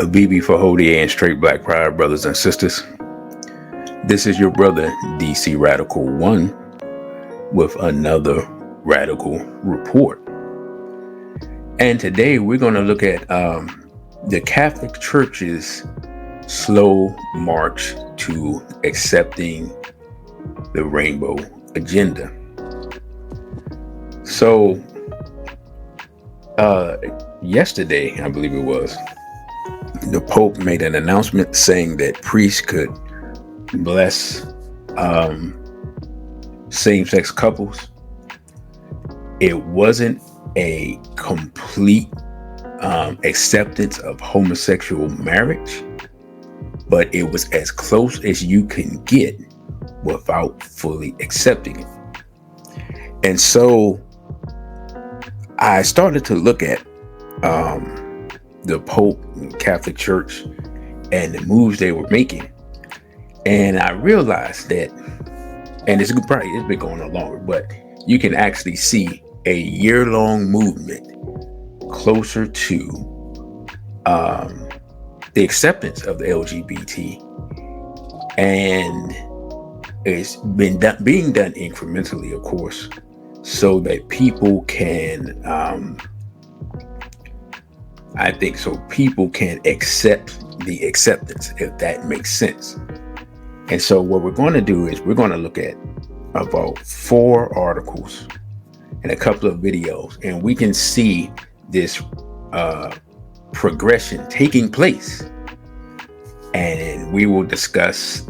A BB for Hodie and straight black pride, brothers and sisters. This is your brother DC Radical 1 with another radical report. And today we're going to look at the Catholic Church's slow march to accepting the rainbow agenda. So yesterday, I believe it was, the Pope made an announcement saying that priests could bless same-sex couples. It wasn't a complete acceptance of homosexual marriage, but it was as close as you can get without fully accepting it. And so I started to look at the Pope and Catholic Church and the moves they were making. And I realized that, and it's been going on longer, but you can actually see a year-long movement closer to the acceptance of the LGBT. And it's been being done incrementally, of course, so that people can people can accept the acceptance, if that makes sense. And so what we're going to do is we're going to look at about 4 articles and a couple of videos, and we can see this progression taking place. And we will discuss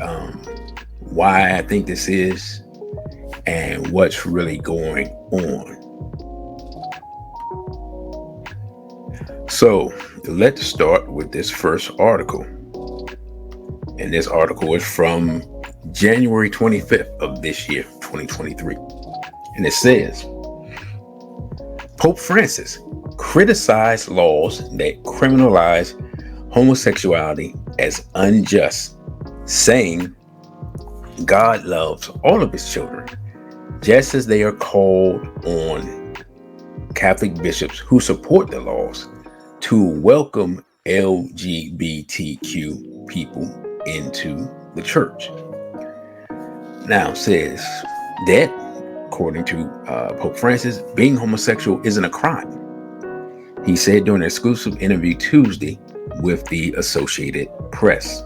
why I think this is and what's really going on. So let's start with this first article. And this article is from January 25th of this year, 2023. And it says, Pope Francis criticized laws that criminalize homosexuality as unjust, saying God loves all of his children, just as they are called on Catholic bishops who support the laws to welcome LGBTQ people into the church. Now, says that, according to Pope Francis, being homosexual isn't a crime. He said during an exclusive interview Tuesday with the Associated Press.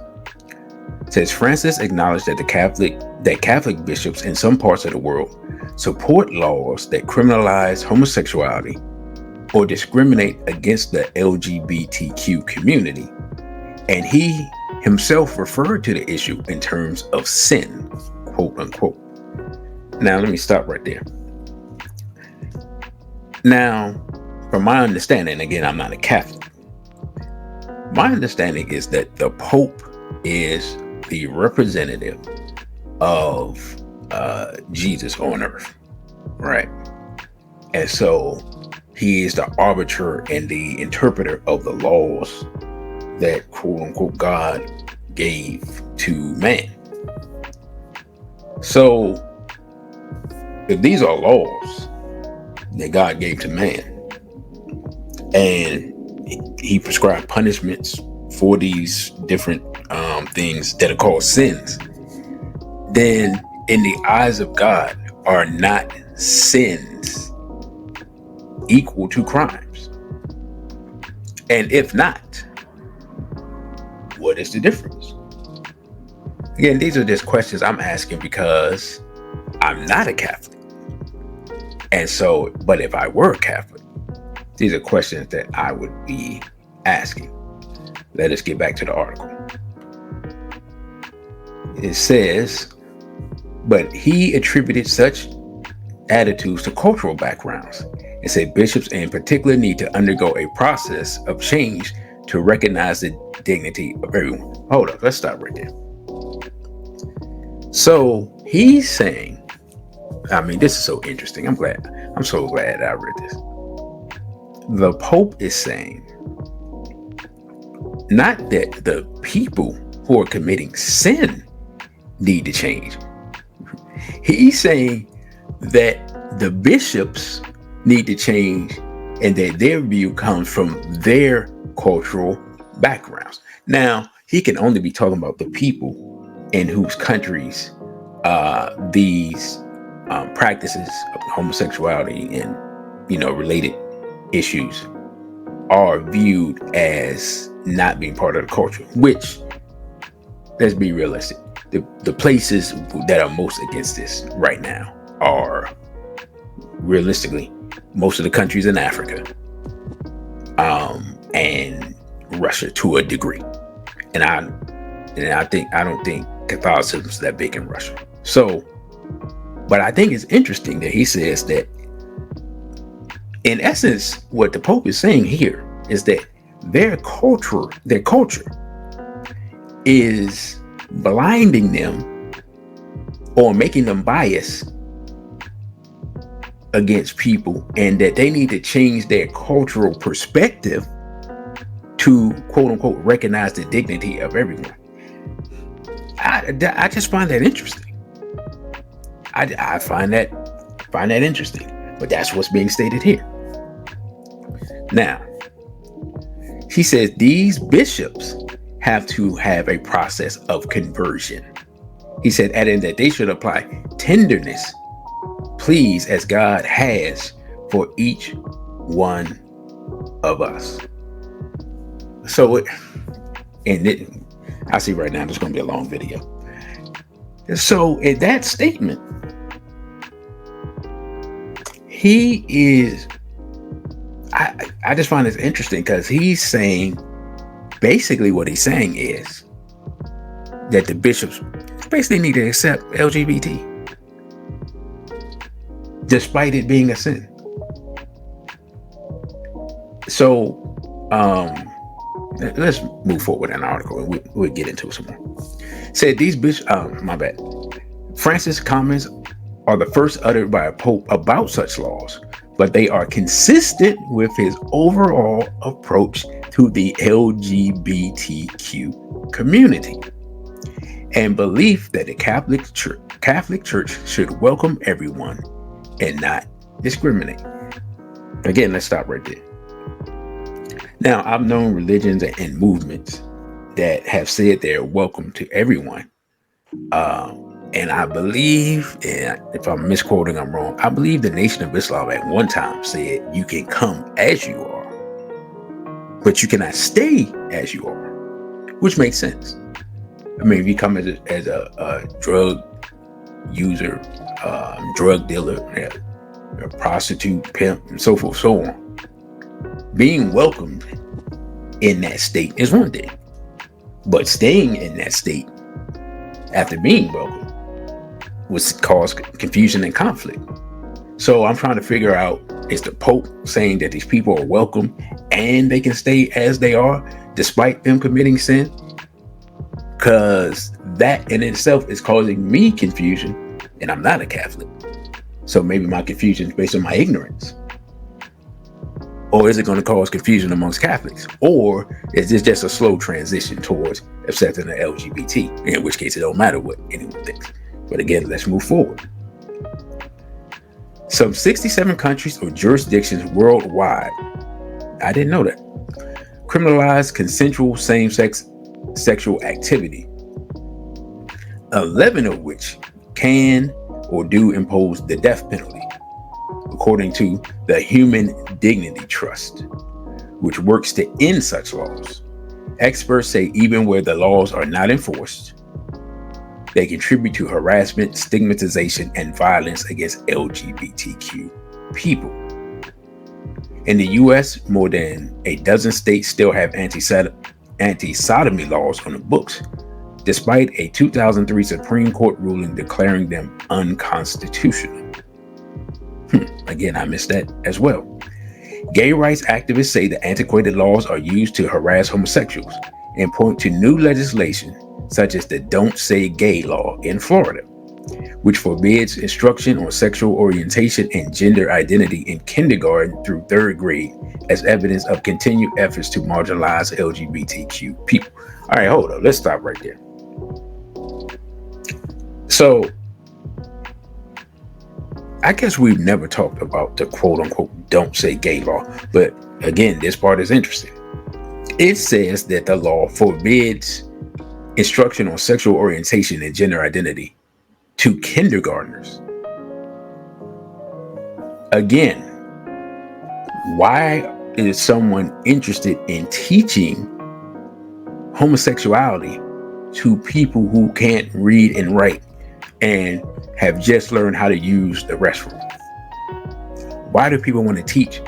Says Francis acknowledged that Catholic bishops in some parts of the world support laws that criminalize homosexuality or discriminate against the LGBTQ community, and he himself referred to the issue in terms of sin, quote unquote. Now, let me stop right there. Now, from my understanding, again, I'm not a Catholic. My understanding is that the Pope is the representative of Jesus on earth, right? And so he is the arbiter and the interpreter of the laws that, quote unquote, God gave to man. So if these are laws that God gave to man, and he prescribed punishments for these different things that are called sins, then in the eyes of God, are not sins equal to crimes? And if not, what is the difference? Again, these are just questions I'm asking because I'm not a Catholic. And so, but if I were a Catholic, these are questions that I would be asking. Let us get back to the article. It says, but he attributed such attitudes to cultural backgrounds and said bishops in particular need to undergo a process of change to recognize the dignity of everyone. Hold up, let's stop right there. So he's saying, I mean, this is so interesting. I'm so glad I read this. The Pope is saying, not that the people who are committing sin need to change. He's saying that the bishops need to change and that their view comes from their cultural backgrounds. Now, he can only be talking about the people in whose countries these practices of homosexuality and related issues are viewed as not being part of the culture. Which, let's be realistic, the places that are most against this right now are realistically most of the countries in Africa, and Russia to a degree. And I don't think Catholicism is that big in Russia. So, but I think it's interesting that he says that, in essence, what the Pope is saying here is that their culture is blinding them or making them biased against people, and that they need to change their cultural perspective to, quote unquote, recognize the dignity of everyone. I just find that interesting. I find that interesting, but that's what's being stated here. Now, he says these bishops have to have a process of conversion. He said, adding that they should apply tenderness, please, as God has for each one of us. So, I see right now there's going to be a long video. So, in that statement, he is, I just find this interesting because he's saying, basically what he's saying is that the bishops basically need to accept LGBT, despite it being a sin. So, let's move forward in the article and we'll get into it some more. Said these bishops, Francis' comments are the first uttered by a pope about such laws, but they are consistent with his overall approach to the LGBTQ community and belief that the Catholic Church should welcome everyone and not discriminate. Again, let's stop right there. Now, I've known religions and movements that have said they're welcome to everyone. And I believe, and if I'm misquoting, I'm wrong, I believe the Nation of Islam at one time said you can come as you are, but you cannot stay as you are, which makes sense. I mean, if you come as a drug user, drug dealer, a prostitute, pimp, and so forth, so on, being welcomed in that state is one thing, but staying in that state after being welcomed would cause confusion and conflict. So I'm trying to figure out, is the Pope saying that these people are welcome and they can stay as they are despite them committing sin? Because that in itself is causing me confusion, and I'm not a Catholic. So maybe my confusion is based on my ignorance. Or is it going to cause confusion amongst Catholics? Or is this just a slow transition towards accepting the LGBT? In which case it don't matter what anyone thinks. But again, let's move forward. Some 67 countries or jurisdictions worldwide, I didn't know that, criminalize consensual same-sex sexual activity, 11 of which can or do impose the death penalty, according to the Human Dignity Trust, which works to end such laws. Experts say even where the laws are not enforced, they contribute to harassment, stigmatization, and violence against LGBTQ people. In the US, more than a dozen states still have anti-sodomy laws on the books, despite a 2003 Supreme Court ruling declaring them unconstitutional. Again, I missed that as well. Gay rights activists say the antiquated laws are used to harass homosexuals and point to new legislation such as the Don't Say Gay law in Florida, which forbids instruction on sexual orientation and gender identity in kindergarten through third grade as evidence of continued efforts to marginalize LGBTQ people. All right, hold up. Let's stop right there. So, I guess we've never talked about the quote unquote Don't Say Gay law, but again, this part is interesting. It says that the law forbids instruction on sexual orientation and gender identity to kindergartners. Again, why is someone interested in teaching homosexuality to people who can't read and write and have just learned how to use the restroom? Why do people want to teach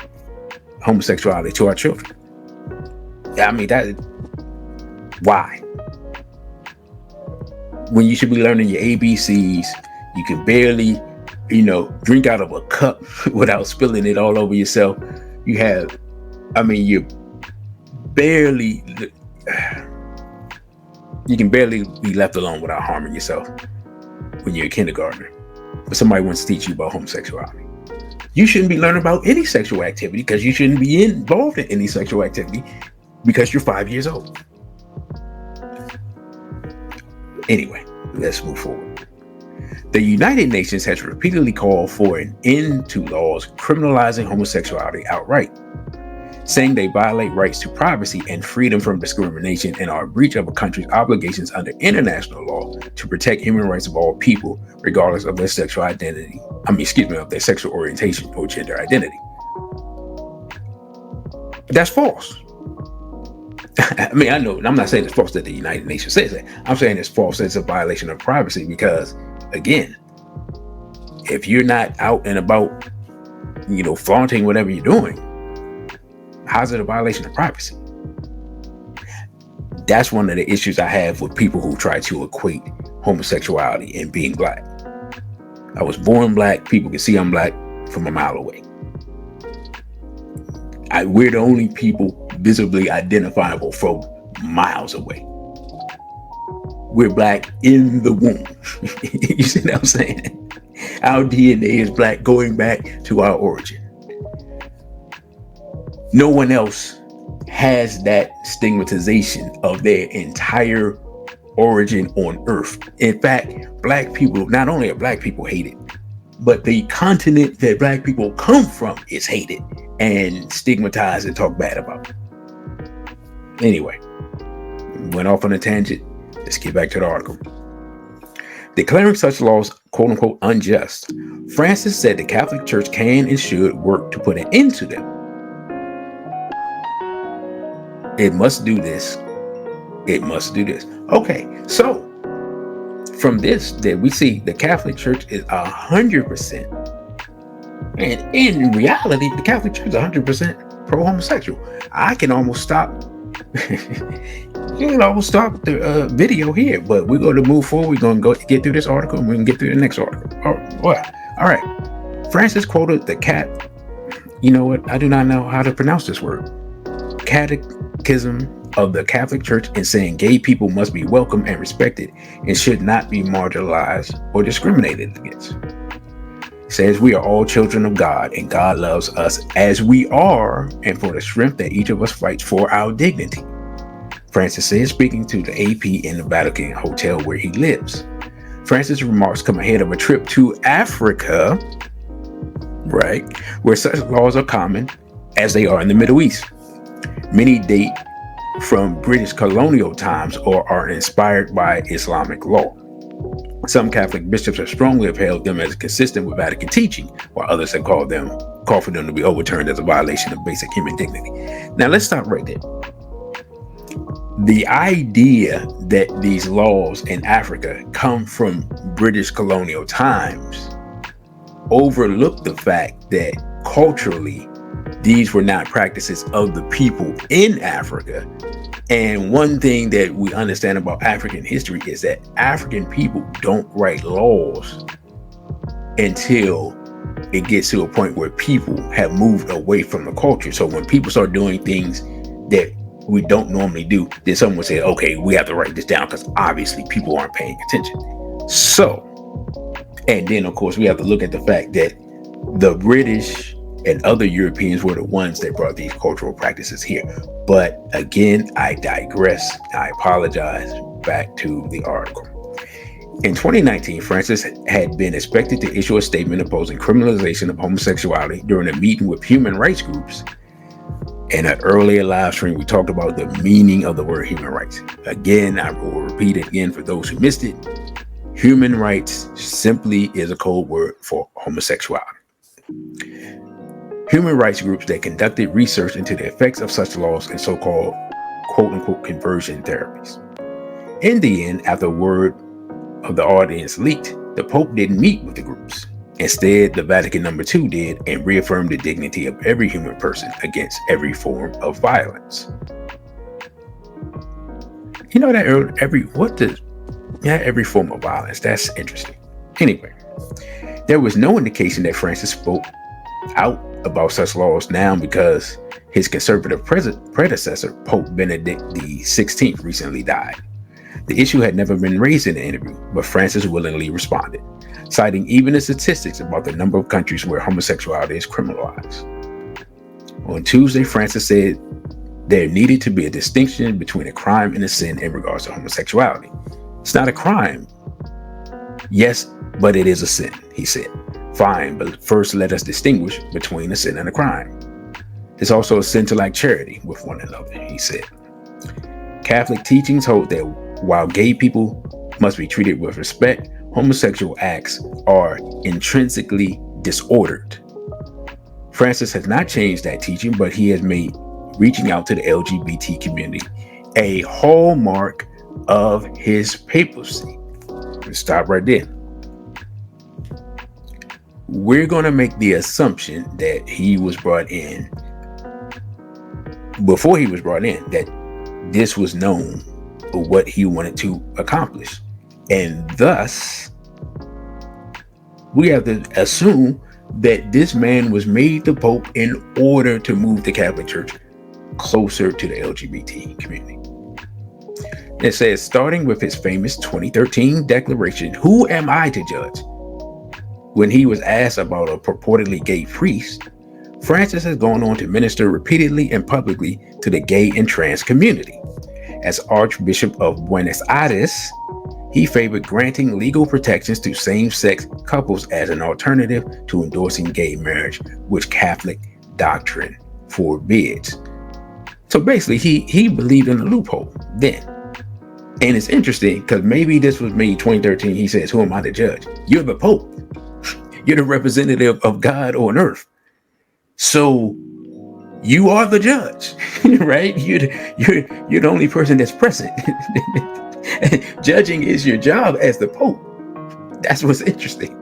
homosexuality to our children? I mean, why? When you should be learning your ABCs, you can barely, drink out of a cup without spilling it all over yourself. You can barely be left alone without harming yourself when you're a kindergartner. But somebody wants to teach you about homosexuality. You shouldn't be learning about any sexual activity because you shouldn't be involved in any sexual activity because you're 5 years old. Anyway, let's move forward. The United Nations has repeatedly called for an end to laws criminalizing homosexuality outright, saying they violate rights to privacy and freedom from discrimination and are a breach of a country's obligations under international law to protect human rights of all people, regardless of their sexual identity. Of their sexual orientation or gender identity. That's false. I know, I'm not saying it's false that the United Nations says that. I'm saying it's false that it's a violation of privacy because, again, if you're not out and about, flaunting whatever you're doing, how's it a violation of privacy? That's one of the issues I have with people who try to equate homosexuality and being black. I was born black. People can see I'm black from a mile away. We're the only people visibly identifiable from miles away. We're black in the womb. You see what I'm saying? Our DNA is black going back to our origin. No one else has that stigmatization of their entire origin on earth. In fact, black people, not only are black people hated, but the continent that black people come from is hated and stigmatized and talked bad about. Anyway, went off on a tangent. Let's get back to the article. Declaring such laws, quote unquote, unjust, Francis said the Catholic Church can and should work to put an end to them. It must do this. It must do this. Okay, so from this, that we see the Catholic Church is 100%. And in reality, the Catholic Church is 100% pro-homosexual. I can almost stop. You can almost stop the video here, but we're going to move forward. We're going to get through this article, and we can get through the next article. All right. Francis quoted the you know what? I do not know how to pronounce this word. Catechism of the Catholic Church in saying gay people must be welcome and respected and should not be marginalized or discriminated against. It says we are all children of God and God loves us as we are and for the strength that each of us fights for our dignity. Francis said, speaking to the AP in the Vatican hotel where he lives. Francis' remarks come ahead of a trip to Africa, right, where such laws are common as they are in the Middle East. Many date from British colonial times or are inspired by Islamic law. Some Catholic bishops have strongly upheld them as consistent with Vatican teaching, while others have called for them to be overturned as a violation of basic human dignity. Now let's stop right there. The idea that these laws in Africa come from British colonial times overlook the fact that culturally these were not practices of the people in Africa. And one thing that we understand about African history is that African people don't write laws until it gets to a point where people have moved away from the culture. So when people start doing things that we don't normally do, then someone said, okay, we have to write this down because obviously people aren't paying attention. So, and then of course we have to look at the fact that the British and other Europeans were the ones that brought these cultural practices here. But again, I digress. I apologize. Back to the article. In 2019, Francis had been expected to issue a statement opposing criminalization of homosexuality during a meeting with human rights groups. In an earlier live stream, we talked about the meaning of the word human rights. Again, I will repeat it again for those who missed it. Human rights simply is a code word for homosexuality. Human rights groups that conducted research into the effects of such laws and so-called quote-unquote conversion therapies. In the end, after word of the audience leaked, the Pope didn't meet with the groups. Instead, the Vatican II did and reaffirmed the dignity of every human person against every form of violence. You know that every form of violence. That's interesting. Anyway, there was no indication that Francis spoke out about such laws now because his conservative predecessor, Pope Benedict XVI, recently died. The issue had never been raised in the interview, but Francis willingly responded, citing even the statistics about the number of countries where homosexuality is criminalized. On Tuesday, Francis said there needed to be a distinction between a crime and a sin in regards to homosexuality. It's not a crime. Yes, but it is a sin, he said. Fine, but first let us distinguish between a sin and a crime. It's also a sin to lack charity with one another, he said. Catholic teachings hold that while gay people must be treated with respect, homosexual acts are intrinsically disordered. Francis has not changed that teaching, but he has made reaching out to the LGBT community a hallmark of his papacy. Let's stop right there. We're going to make the assumption that he was brought in, before he was brought in, that this was known what he wanted to accomplish. And thus, we have to assume that this man was made the Pope in order to move the Catholic Church closer to the LGBT community. It says, starting with his famous 2013 declaration, "Who am I to judge?" When he was asked about a purportedly gay priest, Francis has gone on to minister repeatedly and publicly to the gay and trans community. As Archbishop of Buenos Aires, he favored granting legal protections to same-sex couples as an alternative to endorsing gay marriage, which Catholic doctrine forbids. So basically, he believed in the loophole then. And it's interesting because maybe this was me 2013. He says, "Who am I to judge?" You're the Pope. You're the representative of God on earth. So you are the judge, right? You're the only person that's present. Judging is your job as the Pope. That's what's interesting.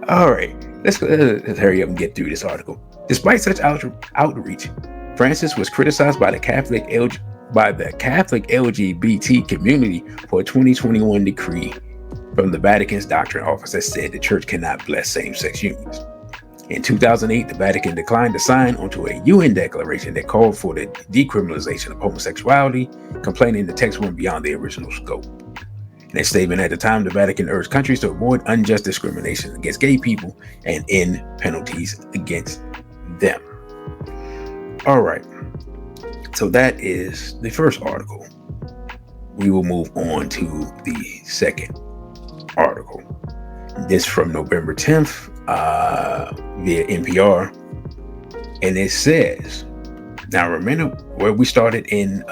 All right, let's hurry up and get through this article. Despite such outreach, Francis was criticized by the Catholic LGBT community for a 2021 decree from the Vatican's doctrine office that said the church cannot bless same-sex unions. In 2008, the Vatican declined to sign onto a UN declaration that called for the decriminalization of homosexuality, complaining the text went beyond the original scope. In a statement at the time, the Vatican urged countries to avoid unjust discrimination against gay people and end penalties against them. All right, so that is the first article. We will move on to the second article. This from November 10th via NPR. And it says, now remember where we started in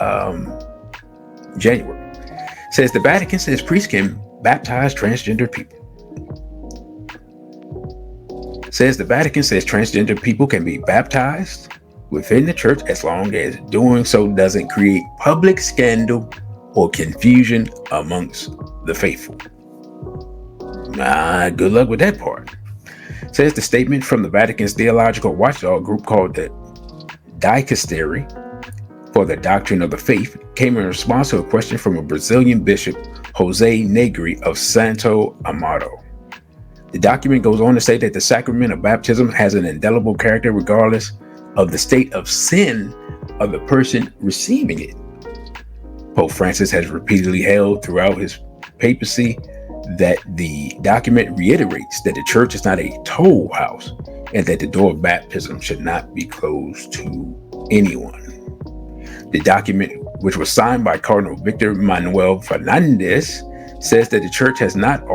January. It says the Vatican says priests can baptize transgender people. It says the Vatican says transgender people can be baptized within the church as long as doing so doesn't create public scandal or confusion amongst the faithful. Good luck with that part. It says the statement from the Vatican's theological watchdog group called the Dicastery for the Doctrine of the Faith came in response to a question from a Brazilian bishop, Jose Negri of Santo Amaro. The document goes on to say that the sacrament of baptism has an indelible character regardless of the state of sin of the person receiving it. Pope Francis has repeatedly held throughout his papacy that the document reiterates that the church is not a toll house and that the door of baptism should not be closed to anyone. The document, which was signed by Cardinal Victor Manuel Fernandez, says that the church was not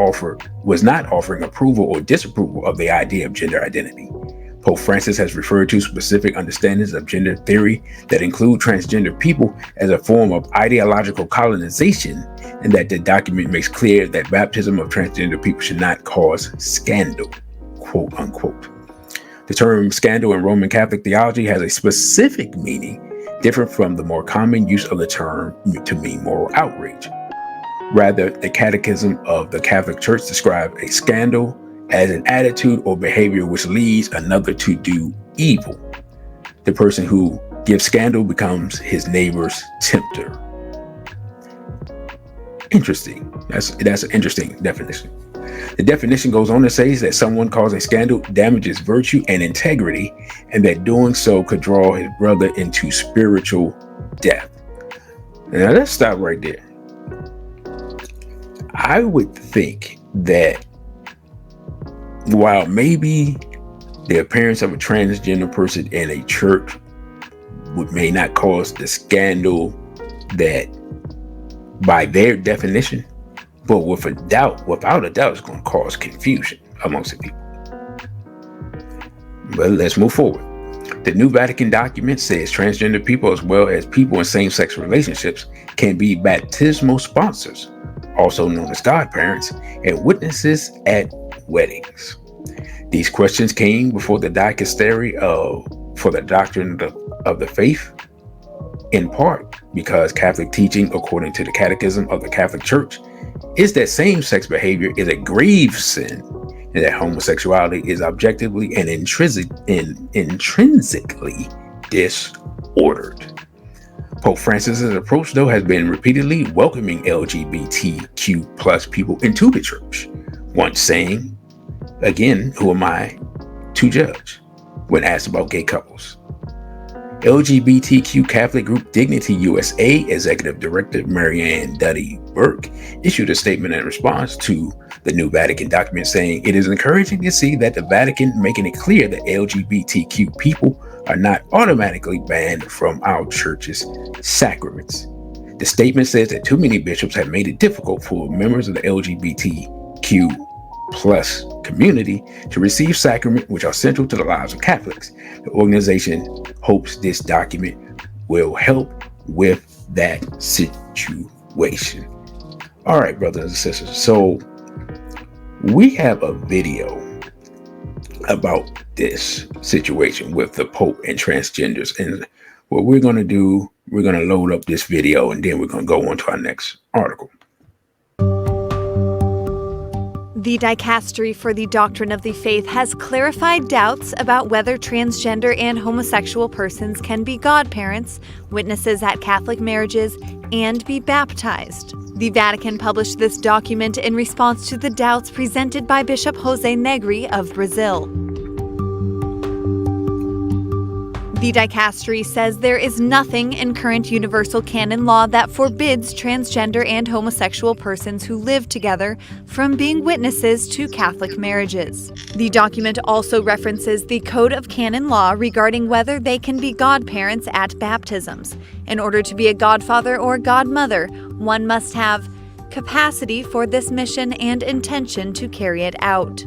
offering approval or disapproval of the idea of gender identity, Pope Francis has referred to specific understandings of gender theory that include transgender people as a form of ideological colonization, and that the document makes clear that baptism of transgender people should not cause scandal, quote unquote. The term scandal in Roman Catholic theology has a specific meaning different from the more common use of the term to mean moral outrage. Rather, the Catechism of the Catholic Church describes a scandal as an attitude or behavior which leads another to do evil. The person who gives scandal becomes his neighbor's tempter. Interesting. That's an interesting definition. The definition goes on to say that someone causing scandal damages virtue and integrity, and that doing so could draw his brother into spiritual death. Now let's stop right there. I would think that while maybe the appearance of a transgender person in a church may not cause the scandal that by their definition, but without a doubt, it's going to cause confusion amongst the people. But let's move forward. The New Vatican document says transgender people, as well as people in same-sex relationships, can be baptismal sponsors, also known as godparents, and witnesses at weddings. These questions came before the dicastery for the doctrine of the faith, in part because Catholic teaching, according to the Catechism of the Catholic Church, is that same-sex behavior is a grave sin, and that homosexuality is objectively and intrinsically disordered. Pope Francis's approach, though, has been repeatedly welcoming LGBTQ plus people into the church, once saying, again, who am I to judge, when asked about gay couples. LGBTQ Catholic group Dignity USA Executive Director Marianne Duddy Burke issued a statement in response to the New Vatican document saying it is encouraging to see that the Vatican making it clear that LGBTQ people are not automatically banned from our church's sacraments. The statement says that too many bishops have made it difficult for members of the LGBTQ plus community to receive sacraments which are central to the lives of Catholics. The organization hopes this document will help with that situation. All right, brothers and sisters. So we have a video about this situation with the Pope and transgenders. And what we're going to do, we're going to load up this video and then we're going to go on to our next article. The Dicastery for the Doctrine of the Faith has clarified doubts about whether transgender and homosexual persons can be godparents, witnesses at Catholic marriages, and be baptized. The Vatican published this document in response to the doubts presented by Bishop Jose Negri of Brazil. The Dicastery says there is nothing in current universal canon law that forbids transgender and homosexual persons who live together from being witnesses to Catholic marriages. The document also references the Code of Canon Law regarding whether they can be godparents at baptisms. In order to be a godfather or godmother, one must have capacity for this mission and intention to carry it out.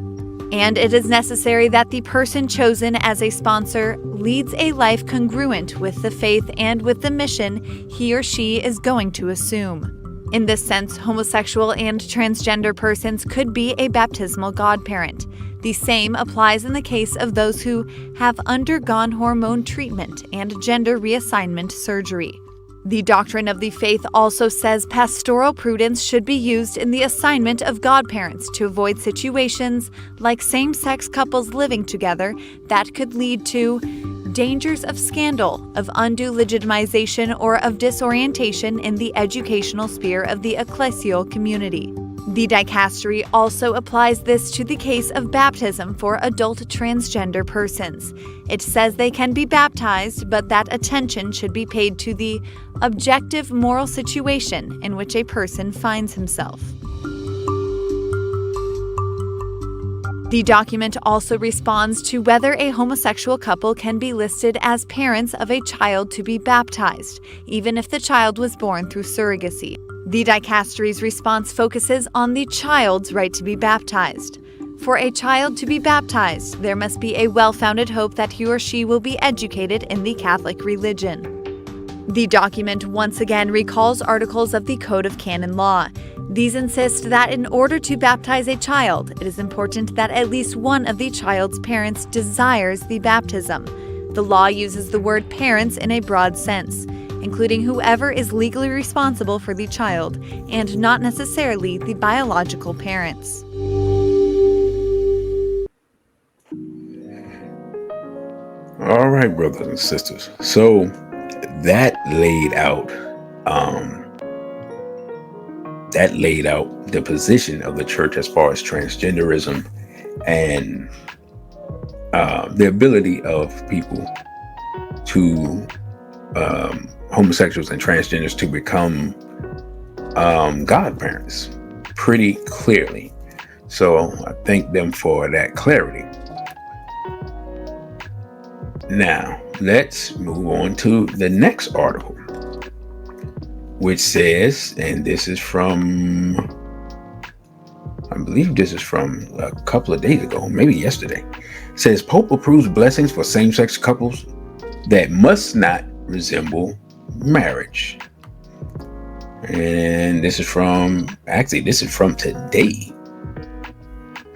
And it is necessary that the person chosen as a sponsor leads a life congruent with the faith and with the mission he or she is going to assume. In this sense, homosexual and transgender persons could be a baptismal godparent. The same applies in the case of those who have undergone hormone treatment and gender reassignment surgery. The Doctrine of the Faith also says pastoral prudence should be used in the assignment of godparents to avoid situations like same-sex couples living together that could lead to dangers of scandal, of undue legitimization, or of disorientation in the educational sphere of the ecclesial community. The Dicastery also applies this to the case of baptism for adult transgender persons. It says they can be baptized, but that attention should be paid to the objective moral situation in which a person finds himself. The document also responds to whether a homosexual couple can be listed as parents of a child to be baptized, even if the child was born through surrogacy. The Dicastery's response focuses on the child's right to be baptized. For a child to be baptized, there must be a well-founded hope that he or she will be educated in the Catholic religion. The document once again recalls articles of the Code of Canon Law. These insist that in order to baptize a child, it is important that at least one of the child's parents desires the baptism. The law uses the word parents in a broad sense, including whoever is legally responsible for the child, and not necessarily the biological parents. All right, brothers and sisters. So that laid out the position of the church as far as transgenderism and the ability of people to homosexuals and transgenders to become godparents pretty clearly. So I thank them for that clarity. Now, let's move on to the next article, which says, and this is from, I believe this is from a couple of days ago, maybe yesterday. It says, Pope approves blessings for same-sex couples that must not resemble marriage. And this is from today.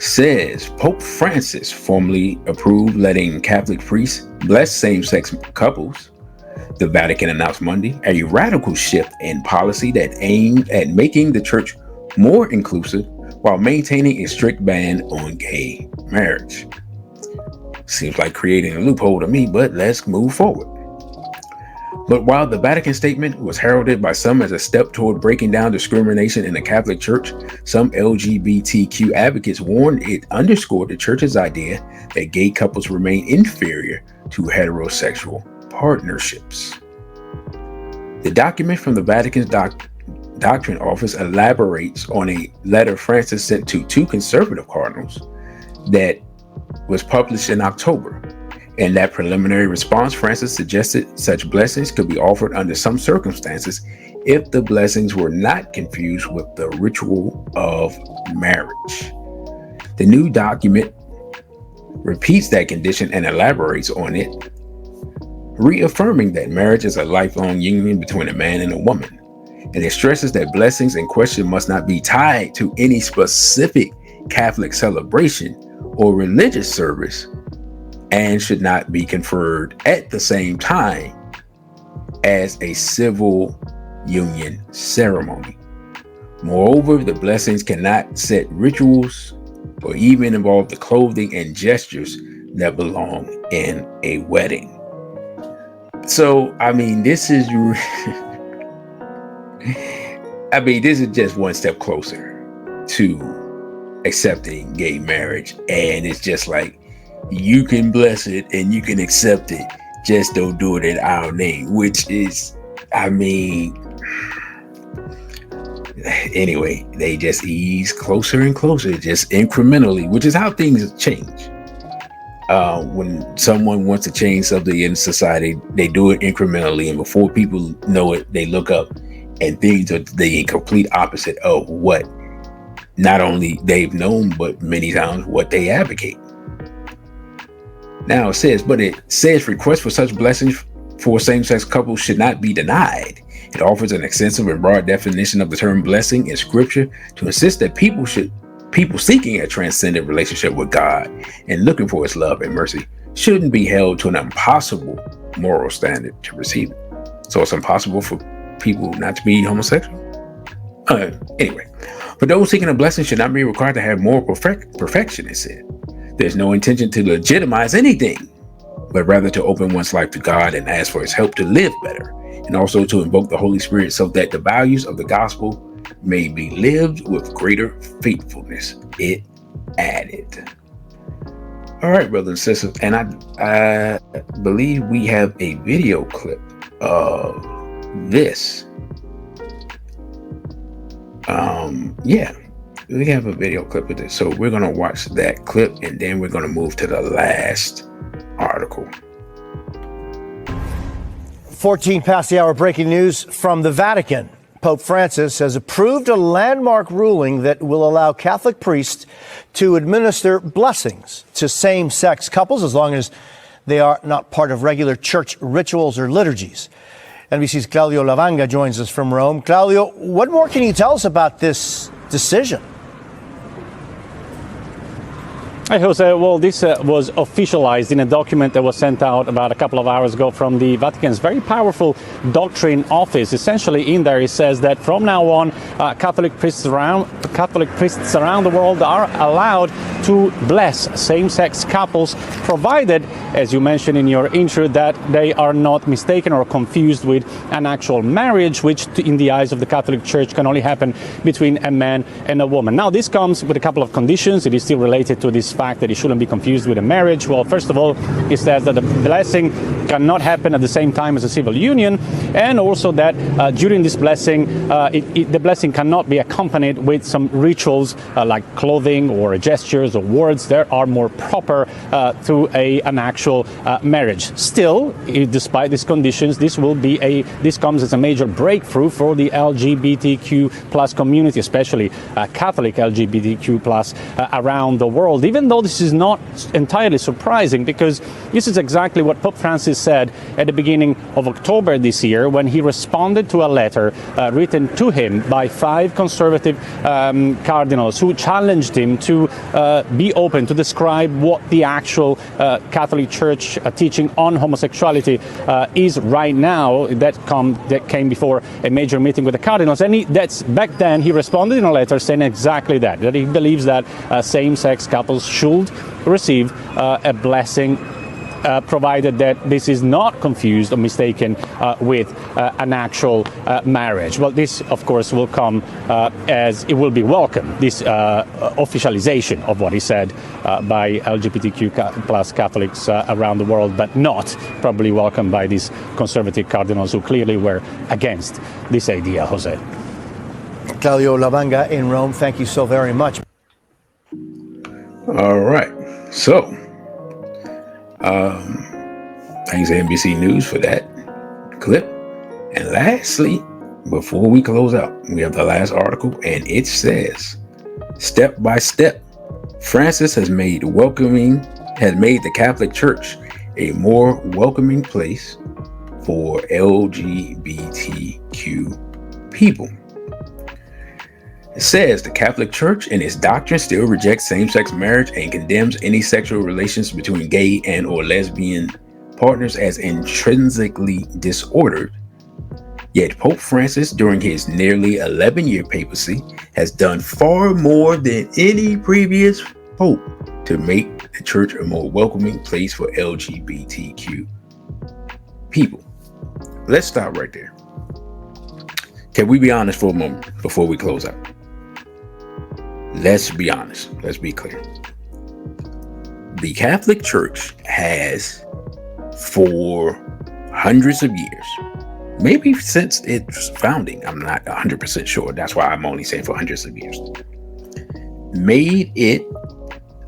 Says Pope Francis formally approved letting Catholic priests bless same-sex couples. The Vatican announced Monday a radical shift in policy that aimed at making the church more inclusive while maintaining a strict ban on gay marriage. Seems like creating a loophole to me, but let's move forward. But while the Vatican statement was heralded by some as a step toward breaking down discrimination in the Catholic Church, some LGBTQ advocates warned it underscored the Church's idea that gay couples remain inferior to heterosexual partnerships. The document from the Vatican's Doctrine Office elaborates on a letter Francis sent to two conservative cardinals that was published in October. In that preliminary response, Francis suggested such blessings could be offered under some circumstances if the blessings were not confused with the ritual of marriage. The new document repeats that condition and elaborates on it, reaffirming that marriage is a lifelong union between a man and a woman. And it stresses that blessings in question must not be tied to any specific Catholic celebration or religious service, and should not be conferred at the same time as a civil union ceremony. Moreover, the blessings cannot set rituals or even involve the clothing and gestures that belong in a wedding. So, this is this is just one step closer to accepting gay marriage, and it's just like, you can bless it and you can accept it, just don't do it in our name, which is, anyway, they just ease closer and closer, just incrementally, which is how things change. When someone wants to change something in society, they do it incrementally, and before people know it, they look up and things are the complete opposite of what not only they've known, but many times what they advocate. Now it says requests for such blessings for same-sex couples should not be denied. It offers an extensive and broad definition of the term blessing in scripture to insist that people seeking a transcendent relationship with God and looking for his love and mercy shouldn't be held to an impossible moral standard to receive it. So it's impossible for people not to be homosexual? Anyway, but those seeking a blessing should not be required to have moral perfection, it said. There's no intention to legitimize anything, but rather to open one's life to God and ask for his help to live better, and also to invoke the Holy Spirit so that the values of the gospel may be lived with greater faithfulness, it added. All right, brothers and sisters, and I believe we have a video clip of this. We have a video clip of this, so we're going to watch that clip and then we're going to move to the last article. 14 past the hour, breaking news from the Vatican. Pope Francis has approved a landmark ruling that will allow Catholic priests to administer blessings to same-sex couples as long as they are not part of regular church rituals or liturgies. NBC's Claudio Lavanga joins us from Rome. Claudio, what more can you tell us about this decision? Hi, Jose. Well, this was officialized in a document that was sent out about a couple of hours ago from the Vatican's very powerful doctrine office. Essentially, in there, it says that from now on, Catholic priests around the world are allowed to bless same-sex couples, provided, as you mentioned in your intro, that they are not mistaken or confused with an actual marriage, which, in the eyes of the Catholic Church, can only happen between a man and a woman. Now, this comes with a couple of conditions. It is still related to this fact that it shouldn't be confused with a marriage. Well, first of all, it says that the blessing cannot happen at the same time as a civil union, and also that during this blessing, the blessing cannot be accompanied with some rituals like clothing or gestures or words that are more proper to an actual marriage. Still, despite these conditions, this comes as a major breakthrough for the LGBTQ plus community, especially Catholic LGBTQ plus around the world, even though this is not entirely surprising, because this is exactly what Pope Francis said at the beginning of October this year when he responded to a letter written to him by 5 conservative cardinals who challenged him to be open to describe what the actual Catholic Church teaching on homosexuality is right now. That came before a major meeting with the cardinals, and back then he responded in a letter saying exactly that he believes that same-sex couples should receive a blessing, provided that this is not confused or mistaken with an actual marriage. Well, this, of course, will come as it will be welcome, this officialization of what he said by LGBTQ plus Catholics around the world, but not probably welcomed by these conservative cardinals who clearly were against this idea, Jose. Claudio Lavanga in Rome, thank you so very much. All right. So, thanks to NBC News for that clip. And lastly, before we close out, we have the last article, and it says, step by step, Francis has made the Catholic Church a more welcoming place for LGBTQ people. It says the Catholic Church in its doctrine still rejects same-sex marriage and condemns any sexual relations between gay and or lesbian partners as intrinsically disordered. Yet Pope Francis, during his nearly 11-year papacy, has done far more than any previous pope to make the church a more welcoming place for LGBTQ people. Let's stop right there. Can we be honest for a moment before we close out? Let's be honest. Let's be clear. The Catholic Church has, for hundreds of years, maybe since its founding, I'm not 100% sure, that's why I'm only saying for hundreds of years, made it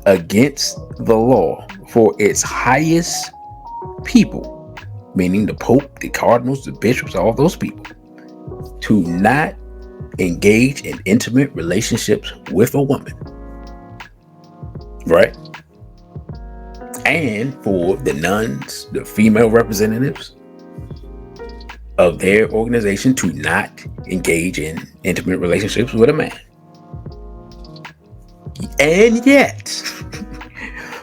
against the law for its highest people, meaning the Pope, the cardinals, the bishops, all those people, to not engage in intimate relationships with a woman, right? And for the nuns, the female representatives of their organization, to not engage in intimate relationships with a man. And yet,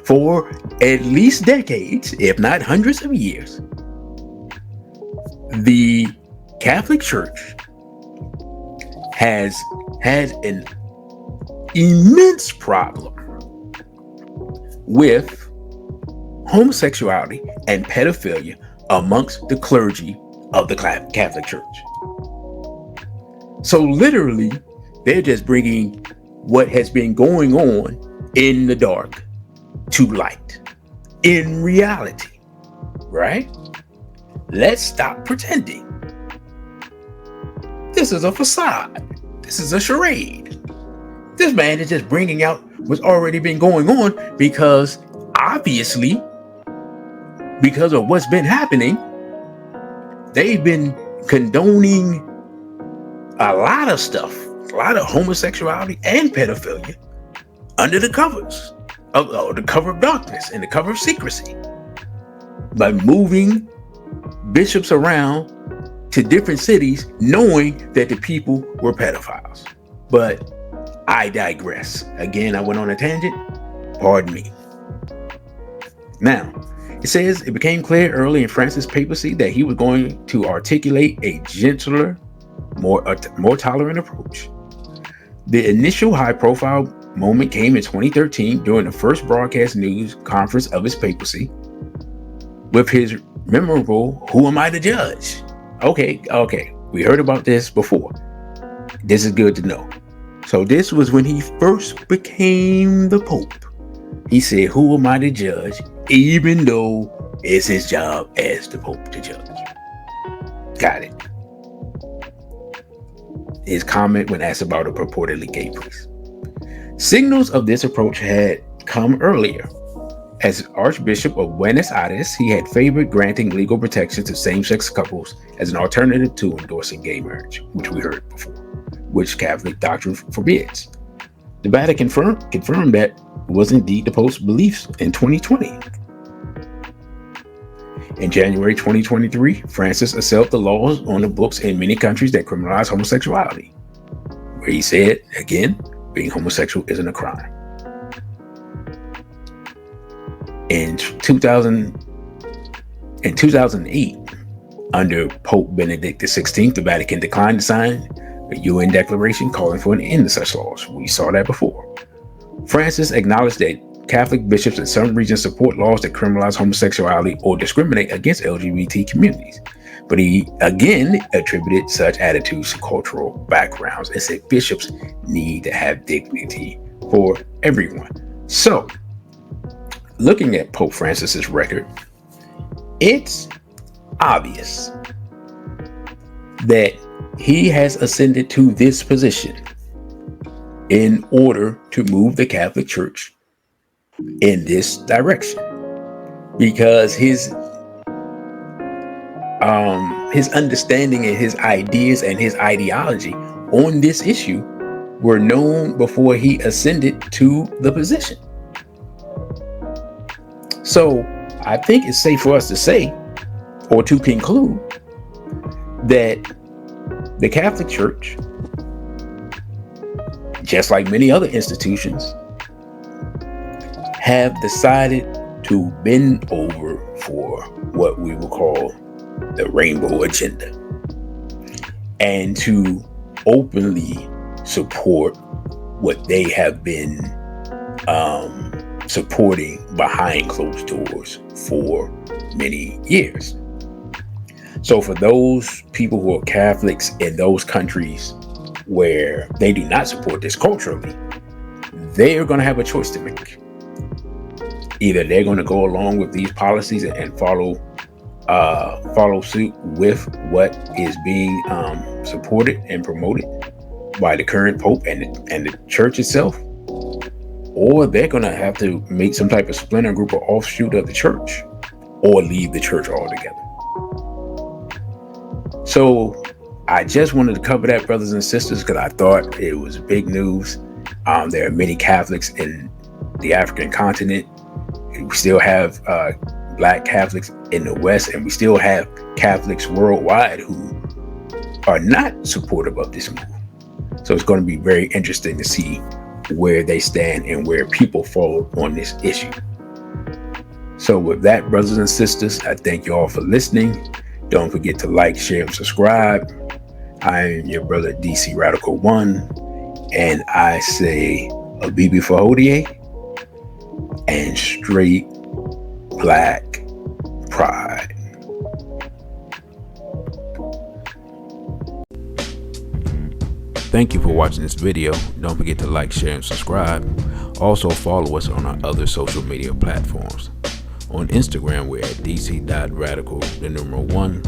for at least decades, if not hundreds of years, the Catholic Church has had an immense problem with homosexuality and pedophilia amongst the clergy of the Catholic Church. So literally, they're just bringing what has been going on in the dark to light, in reality, right? Let's stop pretending. This is a facade. This is a charade. This man is just bringing out what's already been going on because obviously, because of what's been happening, they've been condoning a lot of stuff, a lot of homosexuality and pedophilia under the covers of the cover of darkness and the cover of secrecy, by moving bishops around to different cities knowing that the people were pedophiles. But I digress. Again, I went on a tangent. Pardon me. Now, it says it became clear early in Francis' papacy that he was going to articulate a gentler, more tolerant approach. The initial high-profile moment came in 2013 during the first broadcast news conference of his papacy with his memorable "Who am I to judge?" Okay, we heard about this before. This is good to know. So this was when he first became the Pope. He said, "Who am I to judge?" Even though it's his job as the Pope to judge. Got it. His comment when asked about a purportedly gay priest. Signals of this approach had come earlier. As Archbishop of Buenos Aires, he had favored granting legal protection to same-sex couples as an alternative to endorsing gay marriage, which we heard before, which Catholic doctrine forbids. The Vatican confirmed that was indeed the Pope's beliefs in 2020. In January 2023, Francis assailed the laws on the books in many countries that criminalize homosexuality, where he said, again, being homosexual isn't a crime. In 2008, under Pope Benedict XVI, the Vatican declined to sign a UN declaration calling for an end to such laws. We saw that before. Francis acknowledged that Catholic bishops in some regions support laws that criminalize homosexuality or discriminate against LGBT communities. But he again attributed such attitudes to cultural backgrounds and said bishops need to have dignity for everyone. So, looking at Pope Francis's record, it's obvious that he has ascended to this position in order to move the Catholic Church in this direction, because his understanding and his ideas and his ideology on this issue were known before he ascended to the position. So I think it's safe for us to say, or to conclude, that the Catholic Church, just like many other institutions, have decided to bend over for what we will call the rainbow agenda, and to openly support what they have been supporting behind closed doors for many years. So for those people who are Catholics in those countries where they do not support this culturally, they are going to have a choice to make. Either they're going to go along with these policies and follow suit with what is being supported and promoted by the current Pope and the church itself, or they're going to have to make some type of splinter group or offshoot of the church, or leave the church altogether. So I just wanted to cover that, brothers and sisters, because I thought it was big news. There are many Catholics in the African continent. We still have Black Catholics in the West, and we still have Catholics worldwide who are not supportive of this move. So it's going to be very interesting to see where they stand and where people fall on this issue. So with that, brothers and sisters, I thank you all for listening. Don't forget to like, share, and subscribe. I am your brother DC Radical 1, and I say Abibi Fahodie and straight black pride. Thank you for watching this video. Don't forget to like, share, and subscribe. Also follow us on our other social media platforms. On Instagram, we're at dc.radical1.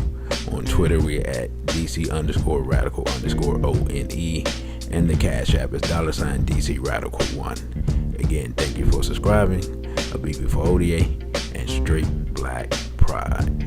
On Twitter, we're at dc_radical_ONE. And the Cashapp is $DC Radical1. Again, thank you for subscribing. Abibi Fahodie and straight black pride.